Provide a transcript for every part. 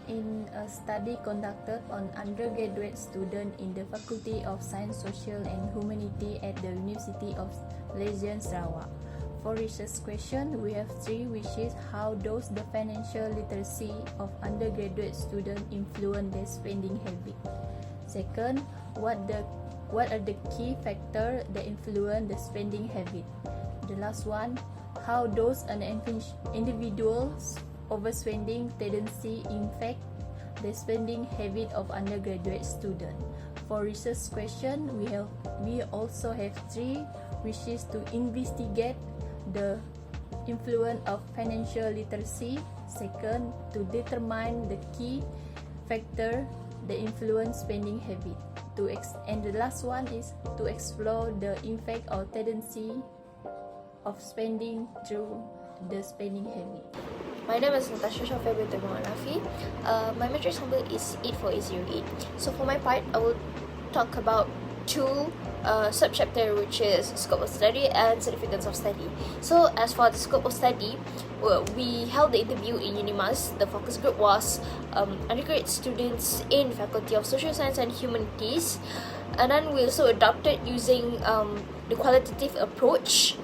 in a study conducted on undergraduate students in the Faculty of Science, Social and Humanity at the University of Malaysia, Sarawak. For research question, we have three, which is how does the financial literacy of undergraduate students influence their spending habit? Second, what are the key factors that influence the spending habit? The last one, how does an individual's overspending tendency impact the spending habit of undergraduate student? For research question, we also have three, which is to investigate the influence of financial literacy. Second, to determine the key factor that influence spending habit. And the last one is to explore the impact or tendency of spending through the spending habit. My name is Natasha Shafia Rafi. My matrix number is 84808. So for my part, I will talk about two subchapter, which is scope of study and significance of study. So as for the scope of study, we held the interview in UNIMAS. The focus group was undergraduate students in Faculty of Social Science and Humanities, and then we also adopted using the qualitative approach.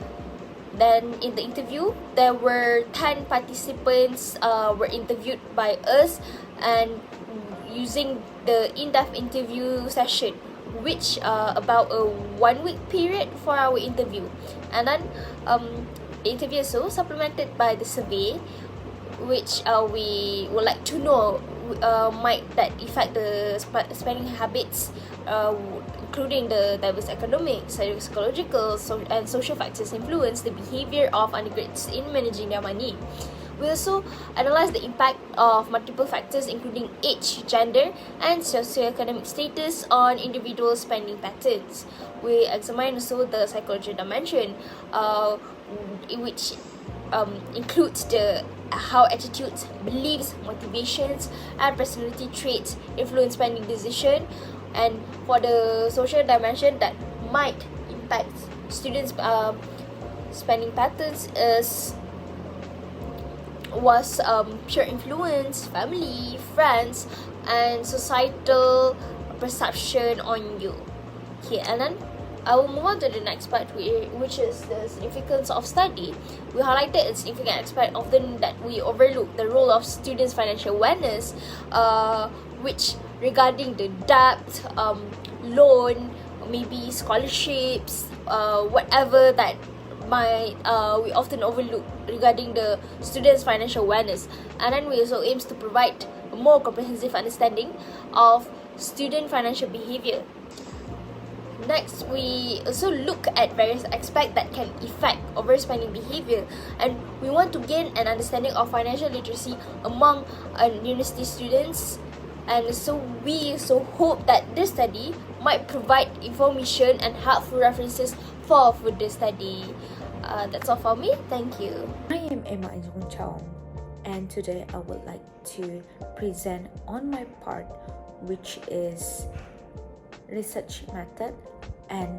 Then in the interview, there were 10 participants were interviewed by us, and using the in-depth interview session, which about a 1 week period for our interview. And then the interview is also supplemented by the survey, which we would like to know might that affect the spending habits, including the diverse economic, psychological, and social factors influence the behavior of undergraduates in managing their money. We also analyze the impact of multiple factors, including age, gender, and socioeconomic status on individual spending patterns. We examine also the psychological dimension, which includes how attitudes, beliefs, motivations, and personality traits influence spending decision. And for the social dimension that might impact students' spending patterns was peer influence, family, friends, and societal perception on you. Okay, and then I will move on to the next part, which is the significance of study. We highlighted a significant aspect often that we overlook, the role of students' financial awareness, which regarding the debt, loan, maybe scholarships, whatever that we often overlook regarding the students' financial awareness. And then we also aims to provide a more comprehensive understanding of student financial behavior. Next, we also look at various aspects that can affect overspending behavior, and we want to gain an understanding of financial literacy among university students. And so we also hope that this study might provide information and helpful references for further study. That's all for me. Thank you. I am Emma Injong Chong, and today I would like to present on my part, which is research method and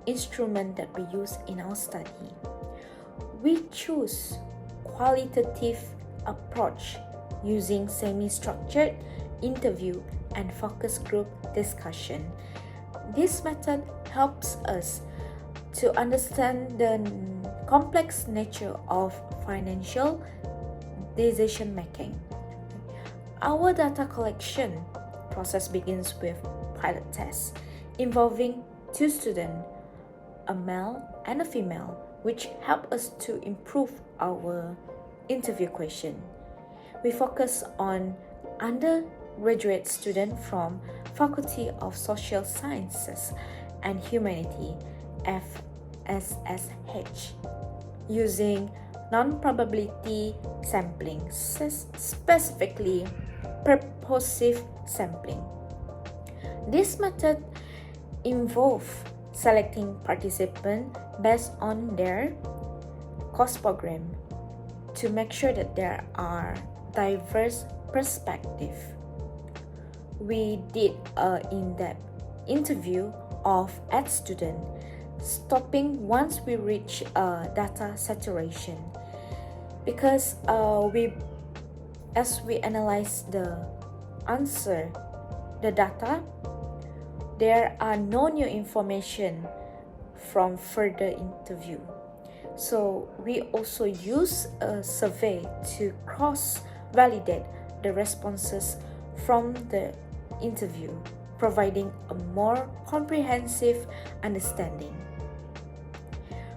instrument that we use in our study. We choose qualitative approach using semi-structured interview and focus group discussion. This method helps us to understand the complex nature of financial decision making. Our data collection process begins with pilot tests involving two students, a male and a female, which help us to improve our interview question. We focus on undergraduate students from Faculty of Social Sciences and Humanity, FSSH, using non-probability sampling, specifically purposive sampling. This method involves selecting participants based on their course program to make sure that there are diverse perspectives. We did an in-depth interview of 8 students, stopping once we reach data saturation, because as we analyze the answer the data, there are no new information from further interview. So we also use a survey to cross-validate the responses from the interview, providing a more comprehensive understanding.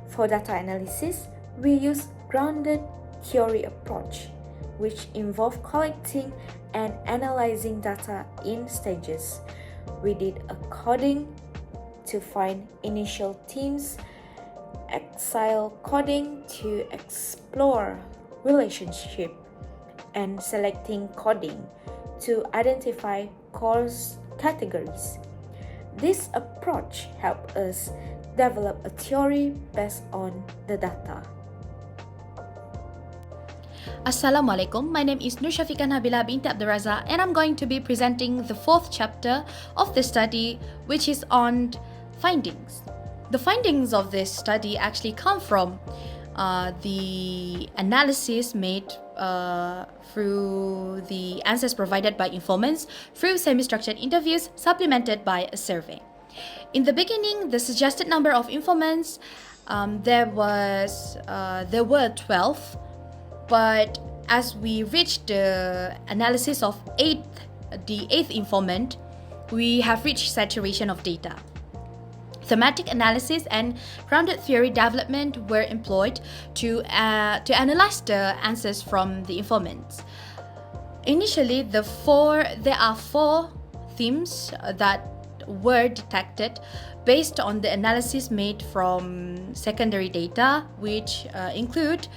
For data analysis, we use grounded theory approach, which involve collecting and analyzing data in stages. We did a coding to find initial themes, exile coding to explore relationship, and selecting coding to identify course categories. This approach helped us develop a theory based on the data. Assalamualaikum, my name is Nur Syafiqah Nabila binti Abdul Razak, and I'm going to be presenting the fourth chapter of the study, which is on findings. The findings of this study actually come from the analysis made through the answers provided by informants through semi-structured interviews supplemented by a survey. In the beginning, the suggested number of informants, there were 12, but as we reached the analysis of the eighth informant, we have reached saturation of data. Thematic analysis and grounded theory development were employed to analyze the answers from the informants. Initially, there are four themes that were detected based on the analysis made from secondary data, which include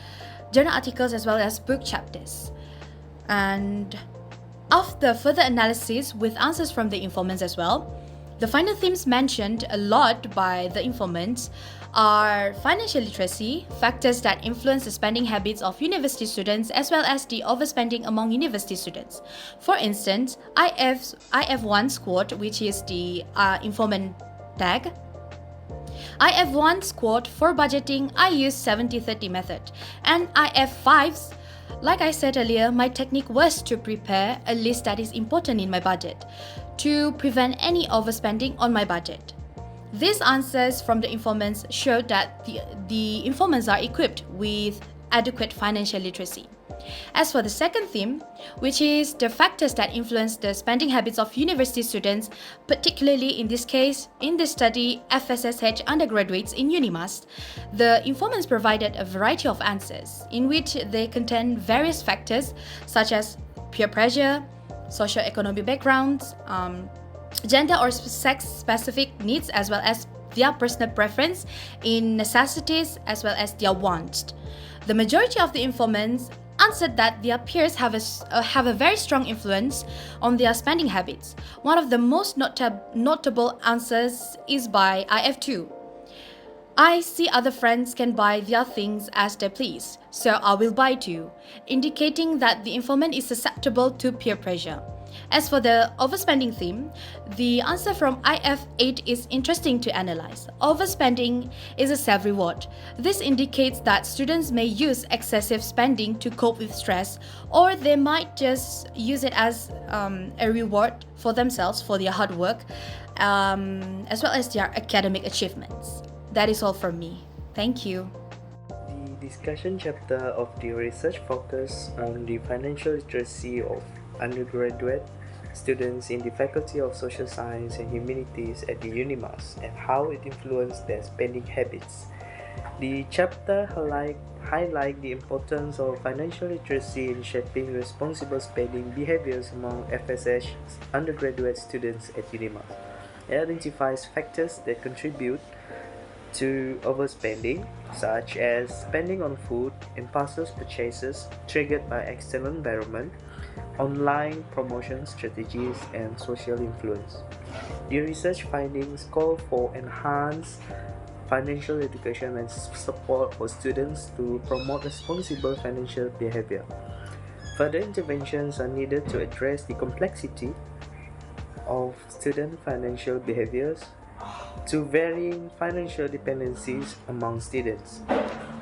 journal articles as well as book chapters. And after further analysis with answers from the informants as well, the final themes mentioned a lot by the informants are financial literacy, factors that influence the spending habits of university students, as well as the overspending among university students. For instance, IF1 squad, which is the informant tag. IF1 squad for budgeting, I use 70-30 method. And IF5s, like I said earlier, my technique was to prepare a list that is important in my budget to prevent any overspending on my budget. These answers from the informants showed that the informants are equipped with adequate financial literacy. As for the second theme, which is the factors that influence the spending habits of university students, particularly in this case, in this study, FSSH undergraduates in UNIMAS, the informants provided a variety of answers in which they contain various factors such as peer pressure, socio-economic backgrounds, gender or sex-specific needs, as well as their personal preference in necessities as well as their wants. The majority of the informants answered that their peers have a very strong influence on their spending habits. One of the most notable answers is by IF2. I see other friends can buy their things as they please, so I will buy too, indicating that the informant is susceptible to peer pressure. As for the overspending theme, the answer from IF8 is interesting to analyze. Overspending is a self-reward. This indicates that students may use excessive spending to cope with stress, or they might just use it as a reward for themselves for their hard work, as well as their academic achievements. That is all from me. Thank you. The discussion chapter of the research focused on the financial literacy of undergraduate students in the Faculty of Social Science and Humanities at the UNIMAS and how it influenced their spending habits. The chapter highlight the importance of financial literacy in shaping responsible spending behaviors among FSSH undergraduate students at UNIMAS. It identifies factors that contribute to overspending, such as spending on food, impulsive purchases triggered by external environment, online promotion strategies, and social influence. The research findings call for enhanced financial education and support for students to promote responsible financial behavior. Further interventions are needed to address the complexity of student financial behaviors to varying financial dependencies among students.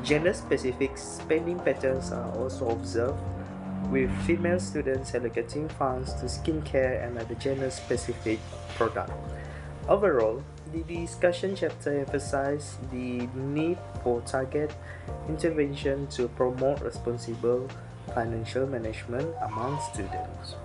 Gender-specific spending patterns are also observed, with female students allocating funds to skincare and other gender-specific products. Overall, the discussion chapter emphasized the need for target intervention to promote responsible financial management among students.